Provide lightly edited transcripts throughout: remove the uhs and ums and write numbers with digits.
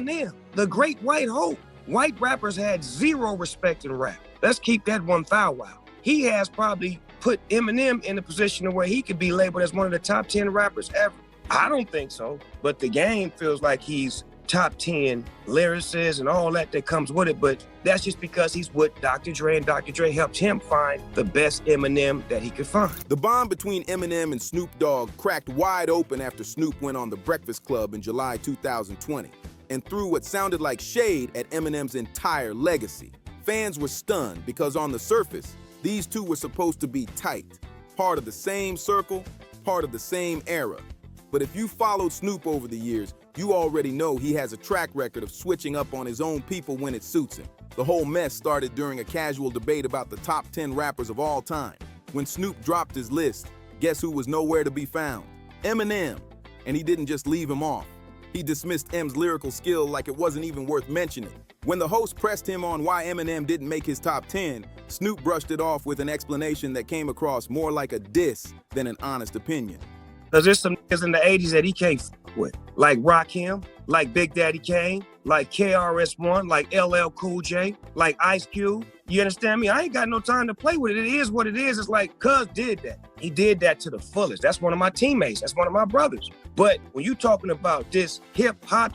Eminem, the great white hope. White rappers had zero respect in rap. Let's keep that 1,000. He has probably put Eminem in a position where he could be labeled as one of the top 10 rappers ever. I don't think so, but the game feels like he's top 10 lyricists and all that comes with it, but that's just because he's with Dr. Dre, and Dr. Dre helped him find the best Eminem that he could find. The bond between Eminem and Snoop Dogg cracked wide open after Snoop went on The Breakfast Club in July 2020 and threw what sounded like shade at Eminem's entire legacy. Fans were stunned because on the surface, these two were supposed to be tight, part of the same circle, part of the same era. But if you followed Snoop over the years, you already know he has a track record of switching up on his own people when it suits him. The whole mess started during a casual debate about the top 10 rappers of all time. When Snoop dropped his list, guess who was nowhere to be found? Eminem. And he didn't just leave him off. He dismissed M's lyrical skill like it wasn't even worth mentioning. When the host pressed him on why Eminem didn't make his top 10, Snoop brushed it off with an explanation that came across more like a diss than an honest opinion. Because there's some niggas in the 80s that he can't f with, like Rakim, like Big Daddy Kane, like KRS-One, like LL Cool J, like Ice Cube. You understand me? I ain't got no time to play with it. It is what it is. It's like Cuz did that. He did that to the fullest. That's one of my teammates. That's one of my brothers. But when you talking about this hip-hop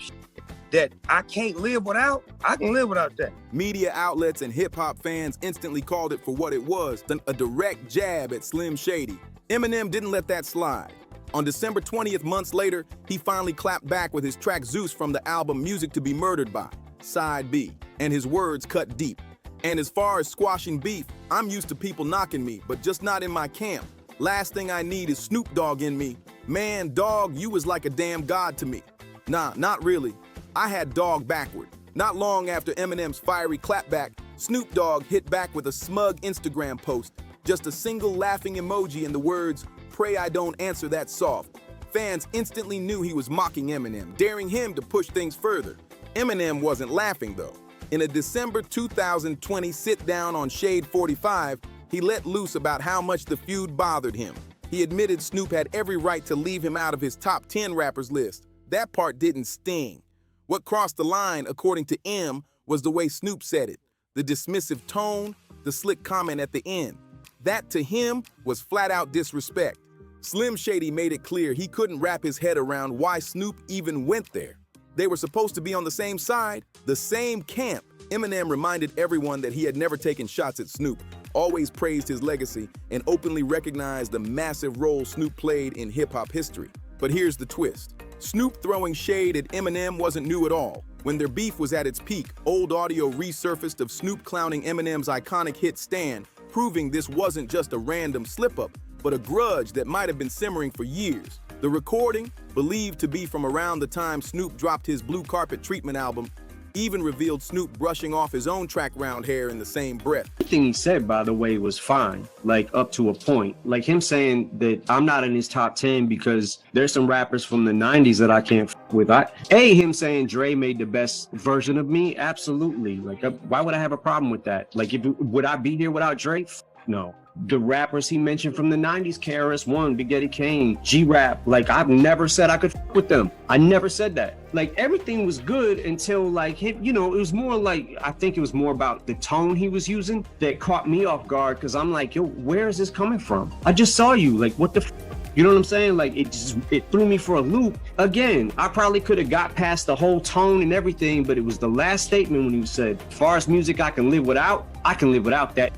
that I can't live without, I can live without that. Media outlets and hip-hop fans instantly called it for what it was, a direct jab at Slim Shady. Eminem didn't let that slide. On December 20th, months later, he finally clapped back with his track Zeus from the album Music to be Murdered By, Side B, and his words cut deep. And as far as squashing beef, I'm used to people knocking me, but just not in my camp. Last thing I need is Snoop Dogg in me. Man, dog, you was like a damn god to me. Nah, not really. I had dog backward. Not long after Eminem's fiery clapback, Snoop Dogg hit back with a smug Instagram post, just a single laughing emoji and the words, "Pray I don't answer that soft." Fans instantly knew he was mocking Eminem, daring him to push things further. Eminem wasn't laughing though. In a December 2020 sit-down on Shade 45, he let loose about how much the feud bothered him. He admitted Snoop had every right to leave him out of his top 10 rappers list. That part didn't sting. What crossed the line, according to M, was the way Snoop said it. The dismissive tone, the slick comment at the end. That, to him, was flat-out disrespect. Slim Shady made it clear he couldn't wrap his head around why Snoop even went there. They were supposed to be on the same side, the same camp. Eminem reminded everyone that he had never taken shots at Snoop, always praised his legacy, and openly recognized the massive role Snoop played in hip-hop history. But here's the twist. Snoop throwing shade at Eminem wasn't new at all. When their beef was at its peak, old audio resurfaced of Snoop clowning Eminem's iconic hit Stan, proving this wasn't just a random slip-up, but a grudge that might have been simmering for years. The recording, believed to be from around the time Snoop dropped his Blue Carpet Treatment album, even revealed Snoop brushing off his own track round hair in the same breath. Everything he said, by the way, was fine, like up to a point. Like him saying that I'm not in his top 10 because there's some rappers from the 90s that I can't f with. Him saying Dre made the best version of me, absolutely. Like, why would I have a problem with that? Like, would I be here without Dre? No. The rappers he mentioned from the 90s, KRS-One, Big Daddy Kane, G-Rap, like I've never said I could f with them. I never said that. Like everything was good until like him, it was more like, I think it was more about the tone he was using that caught me off guard because I'm like, yo, where is this coming from? I just saw you, like what the f? You know what I'm saying? Like it threw me for a loop. Again, I probably could have got past the whole tone and everything, but it was the last statement when he said, as far as music I can live without, I can live without that.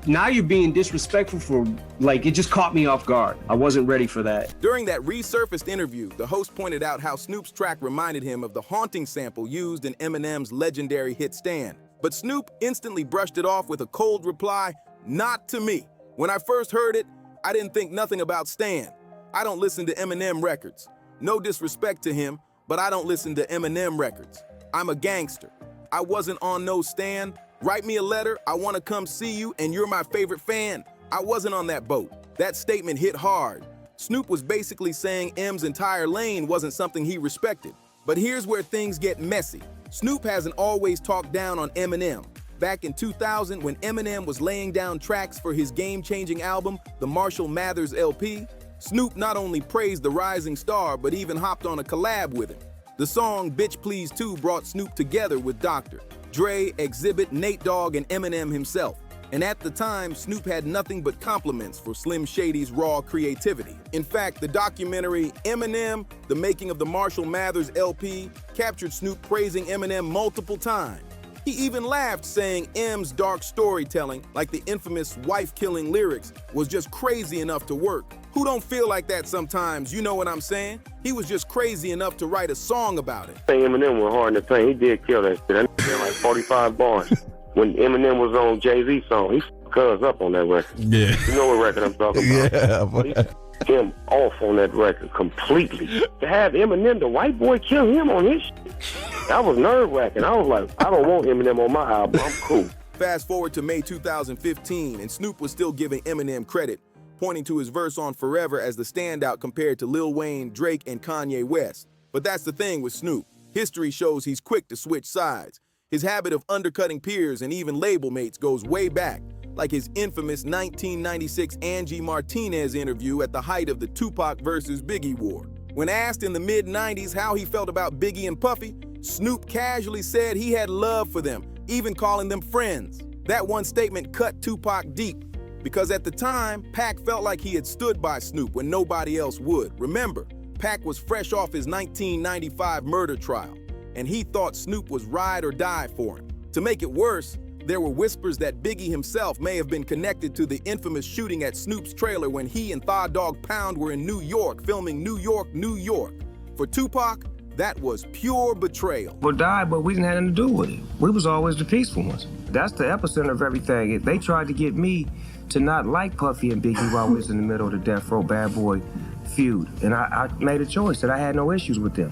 Now you're being disrespectful for, like, it just caught me off guard. I wasn't ready for that. During that resurfaced interview, the host pointed out how Snoop's track reminded him of the haunting sample used in Eminem's legendary hit Stan. But Snoop instantly brushed it off with a cold reply, "Not to me. When I first heard it, I didn't think nothing about Stan. I don't listen to Eminem records. No disrespect to him, but I don't listen to Eminem records. I'm a gangster. I wasn't on no Stan. Write me a letter, I want to come see you, and you're my favorite fan. I wasn't on that boat." That statement hit hard. Snoop was basically saying M's entire lane wasn't something he respected. But here's where things get messy. Snoop hasn't always talked down on Eminem. Back in 2000, when Eminem was laying down tracks for his game-changing album, the Marshall Mathers LP, Snoop not only praised the rising star, but even hopped on a collab with him. The song Bitch Please 2 brought Snoop together with Dr. Dre, Exhibit, Nate Dogg, and Eminem himself. And at the time, Snoop had nothing but compliments for Slim Shady's raw creativity. In fact, the documentary Eminem, The Making of the Marshall Mathers LP, captured Snoop praising Eminem multiple times. He even laughed, saying M's dark storytelling, like the infamous wife-killing lyrics, was just crazy enough to work. Who don't feel like that sometimes, you know what I'm saying? He was just crazy enough to write a song about it. I think Eminem went hard in the paint. He did kill that shit. That nigga had like 45 bars. When Eminem was on Jay-Z's song, he cuz up on that record. Yeah. You know what record I'm talking about? Yeah, but He him off on that record completely. To have Eminem, the white boy, kill him on his shit, that was nerve-wracking. I was like, I don't want Eminem on my album. I'm cool. Fast forward to May 2015, and Snoop was still giving Eminem credit, pointing to his verse on Forever as the standout compared to Lil Wayne, Drake, and Kanye West. But that's the thing with Snoop. History shows he's quick to switch sides. His habit of undercutting peers and even label mates goes way back, like his infamous 1996 Angie Martinez interview at the height of the Tupac versus Biggie war. When asked in the mid-90s how he felt about Biggie and Puffy, Snoop casually said he had love for them, even calling them friends. That one statement cut Tupac deep, because at the time, Pac felt like he had stood by Snoop when nobody else would. Remember, Pac was fresh off his 1995 murder trial, and he thought Snoop was ride or die for him. To make it worse, there were whispers that Biggie himself may have been connected to the infamous shooting at Snoop's trailer when he and Thaw Dog Pound were in New York filming New York, New York. For Tupac, that was pure betrayal. Or died, but we didn't have anything to do with it. We was always the peaceful ones. That's the epicenter of everything. They tried to get me to not like Puffy and Biggie while we was in the middle of the Death Row Bad Boy feud. And I made a choice that I had no issues with them.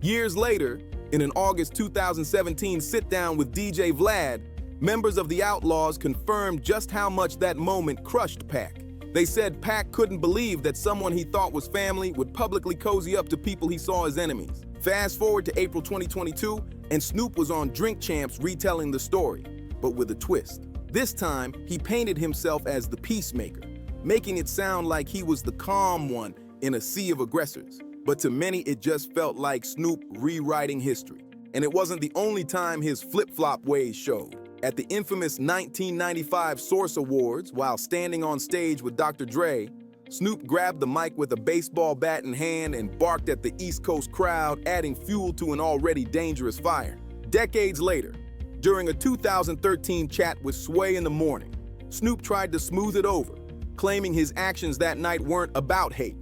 Years later, in an August 2017 sit-down with DJ Vlad, members of the Outlaws confirmed just how much that moment crushed Pac. They said Pac couldn't believe that someone he thought was family would publicly cozy up to people he saw as enemies. Fast forward to April 2022, and Snoop was on Drink Champs retelling the story, but with a twist. This time, he painted himself as the peacemaker, making it sound like he was the calm one in a sea of aggressors. But to many, it just felt like Snoop rewriting history. And it wasn't the only time his flip-flop ways showed. At the infamous 1995 Source Awards, while standing on stage with Dr. Dre, Snoop grabbed the mic with a baseball bat in hand and barked at the East Coast crowd, adding fuel to an already dangerous fire. Decades later, during a 2013 chat with Sway in the Morning, Snoop tried to smooth it over, claiming his actions that night weren't about hate.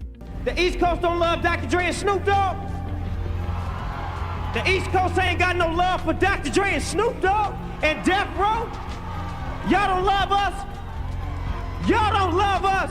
The East Coast don't love Dr. Dre and Snoop Dogg. The East Coast ain't got no love for Dr. Dre and Snoop Dogg and Death Row. Y'all don't love us. Y'all don't love us.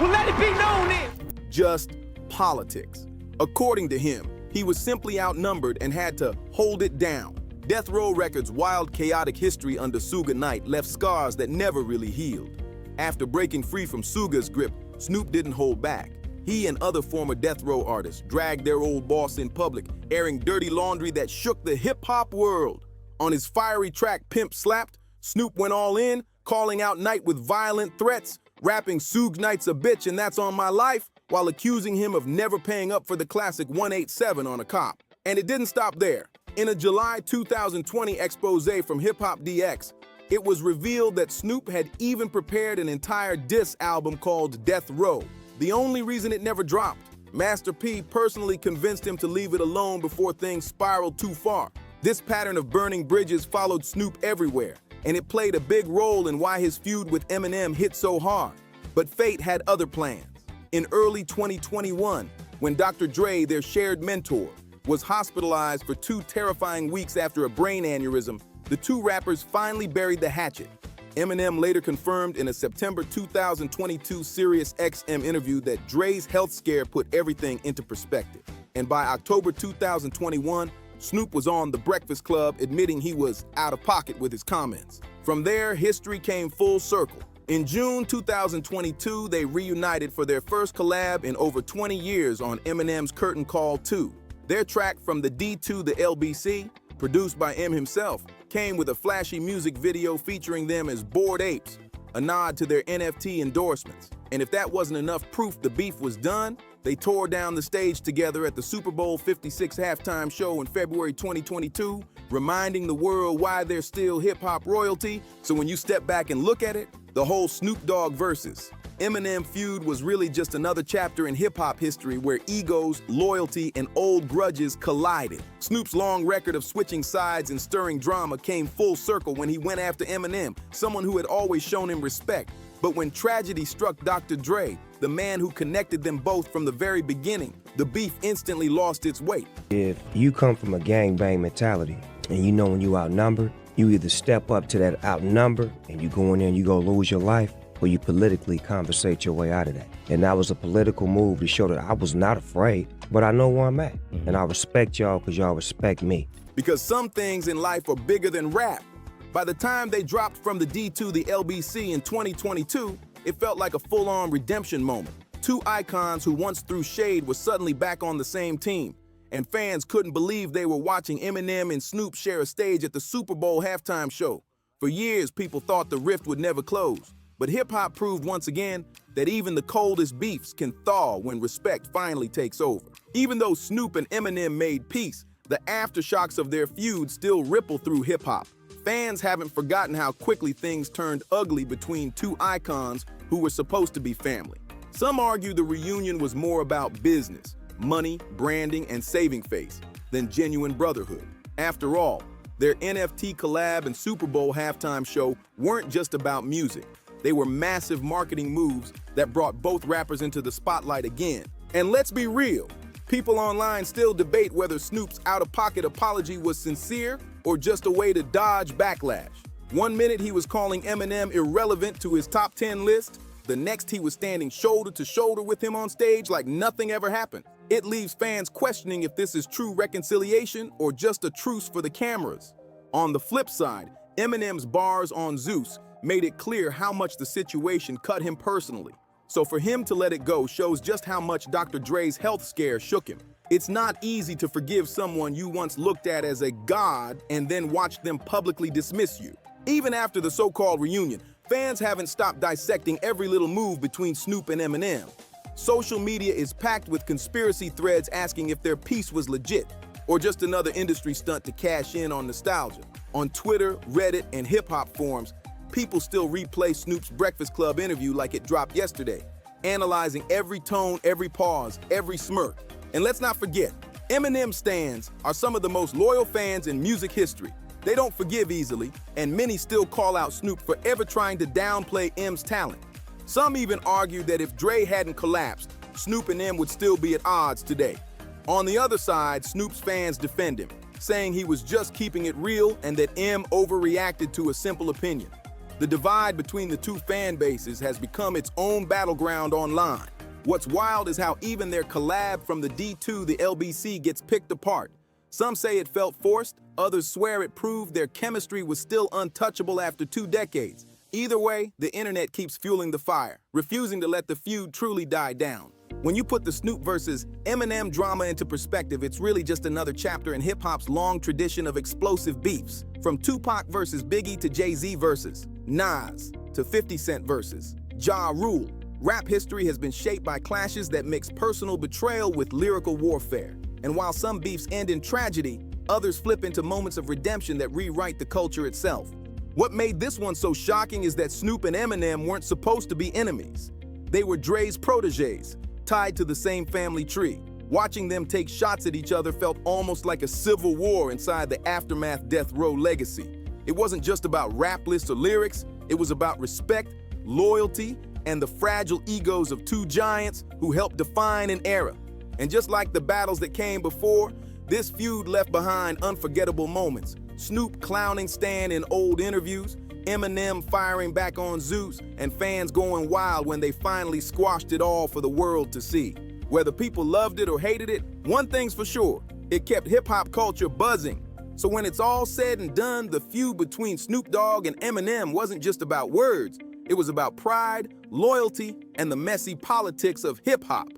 Well, let it be known then. Just politics. According to him, he was simply outnumbered and had to hold it down. Death Row Records' wild, chaotic history under Suge Knight left scars that never really healed. After breaking free from Suge's grip, Snoop didn't hold back. He and other former Death Row artists dragged their old boss in public, airing dirty laundry that shook the hip-hop world. On his fiery track Pimp Slapped, Snoop went all in, calling out Knight with violent threats, rapping Suge Knight's a bitch and that's on my life, while accusing him of never paying up for the classic 187 on a cop. And it didn't stop there. In a July 2020 expose from Hip Hop DX, it was revealed that Snoop had even prepared an entire diss album called Death Row. The only reason it never dropped, Master P personally convinced him to leave it alone before things spiraled too far. This pattern of burning bridges followed Snoop everywhere, and it played a big role in why his feud with Eminem hit so hard. But fate had other plans. In early 2021, when Dr. Dre, their shared mentor, was hospitalized for 2 terrifying weeks after a brain aneurysm, the 2 rappers finally buried the hatchet. Eminem later confirmed in a September 2022 Sirius XM interview that Dre's health scare put everything into perspective. And by October 2021, Snoop was on The Breakfast Club admitting he was out of pocket with his comments. From there, history came full circle. In June 2022, they reunited for their first collab in over 20 years on Eminem's Curtain Call 2. Their track From the D to the LBC, produced by M himself, came with a flashy music video featuring them as Bored Apes, a nod to their NFT endorsements. And if that wasn't enough proof the beef was done, They tore down the stage together at the Super Bowl 56 halftime show in February 2022, reminding the world why they're still hip-hop royalty. So when you step back and look at it, the whole Snoop Dogg versus Eminem feud was really just another chapter in hip-hop history where egos, loyalty, and old grudges collided. Snoop's long record of switching sides and stirring drama came full circle when he went after Eminem, someone who had always shown him respect. But when tragedy struck Dr. Dre, the man who connected them both from the very beginning, the beef instantly lost its weight. If you come from a gangbang mentality and you know when you outnumbered, you either step up to that outnumber and you go in there and you go lose your life, or you politically conversate your way out of that. And that was a political move to show that I was not afraid, but I know where I'm at. And I respect y'all because y'all respect me. Because some things in life are bigger than rap. By the time they dropped from the D to the LBC in 2022, it felt like a full-on redemption moment. Two icons who once threw shade were suddenly back on the same team, and fans couldn't believe they were watching Eminem and Snoop share a stage at the Super Bowl halftime show. For years, people thought the rift would never close, but hip-hop proved once again that even the coldest beefs can thaw when respect finally takes over. Even though Snoop and Eminem made peace, the aftershocks of their feud still ripple through hip-hop. Fans haven't forgotten how quickly things turned ugly between two icons who were supposed to be family. Some argue the reunion was more about business, money, branding, and saving face than genuine brotherhood. After all, their NFT collab and Super Bowl halftime show weren't just about music. They were massive marketing moves that brought both rappers into the spotlight again. And let's be real, people online still debate whether Snoop's out-of-pocket apology was sincere or just a way to dodge backlash. One minute he was calling Eminem irrelevant to his top 10 list, the next he was standing shoulder to shoulder with him on stage like nothing ever happened. It leaves fans questioning if this is true reconciliation or just a truce for the cameras. On the flip side, Eminem's bars on Zeus made it clear how much the situation cut him personally. So for him to let it go shows just how much Dr. Dre's health scare shook him. It's not easy to forgive someone you once looked at as a god and then watch them publicly dismiss you. Even after the so-called reunion, fans haven't stopped dissecting every little move between Snoop and Eminem. Social media is packed with conspiracy threads asking if their piece was legit or just another industry stunt to cash in on nostalgia. On Twitter, Reddit, and hip-hop forums, people still replay Snoop's Breakfast Club interview like it dropped yesterday, analyzing every tone, every pause, every smirk. And let's not forget, Eminem stans are some of the most loyal fans in music history. They don't forgive easily, and many still call out Snoop for ever trying to downplay M's talent. Some even argue that if Dre hadn't collapsed, Snoop and M would still be at odds today. On the other side, Snoop's fans defend him, saying he was just keeping it real and that M overreacted to a simple opinion. The divide between the two fan bases has become its own battleground online. What's wild is how even their collab from the D to the LBC gets picked apart. Some say it felt forced, others swear it proved their chemistry was still untouchable after 2 decades. Either way, the internet keeps fueling the fire, refusing to let the feud truly die down. When you put the Snoop versus Eminem drama into perspective, it's really just another chapter in hip-hop's long tradition of explosive beefs. From Tupac versus Biggie to Jay-Z versus Nas to 50 Cent versus Ja Rule, rap history has been shaped by clashes that mix personal betrayal with lyrical warfare. And while some beefs end in tragedy, others flip into moments of redemption that rewrite the culture itself. What made this one so shocking is that Snoop and Eminem weren't supposed to be enemies. They were Dre's protégés, tied to the same family tree. Watching them take shots at each other felt almost like a civil war inside the Aftermath Death Row legacy. It wasn't just about rap lists or lyrics, it was about respect, loyalty, and the fragile egos of two giants who helped define an era. And just like the battles that came before, this feud left behind unforgettable moments. Snoop clowning Stan in old interviews, Eminem firing back on Zeus, and fans going wild when they finally squashed it all for the world to see. Whether people loved it or hated it, one thing's for sure, it kept hip-hop culture buzzing. So when it's all said and done, the feud between Snoop Dogg and Eminem wasn't just about words, it was about pride, loyalty, and the messy politics of hip-hop.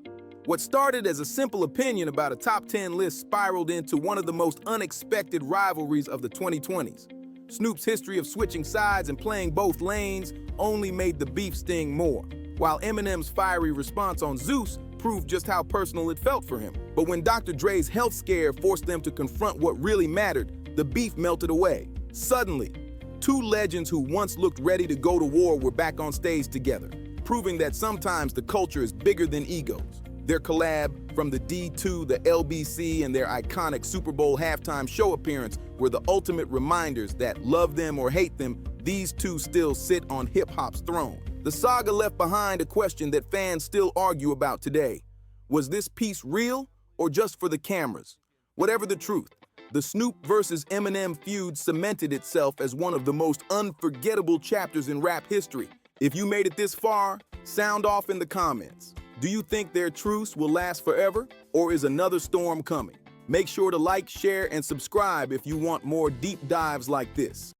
What started as a simple opinion about a top 10 list spiraled into one of the most unexpected rivalries of the 2020s. Snoop's history of switching sides and playing both lanes only made the beef sting more, while Eminem's fiery response on Zeus prove just how personal it felt for him. But when Dr. Dre's health scare forced them to confront what really mattered, the beef melted away. Suddenly, two legends who once looked ready to go to war were back on stage together, proving that sometimes the culture is bigger than egos. Their collab, from the D to the LBC and their iconic Super Bowl halftime show appearance, were the ultimate reminders that, love them or hate them, these two still sit on hip-hop's throne. The saga left behind a question that fans still argue about today. Was this piece real or just for the cameras? Whatever the truth, the Snoop versus Eminem feud cemented itself as one of the most unforgettable chapters in rap history. If you made it this far, sound off in the comments. Do you think their truce will last forever, or is another storm coming? Make sure to like, share, and subscribe if you want more deep dives like this.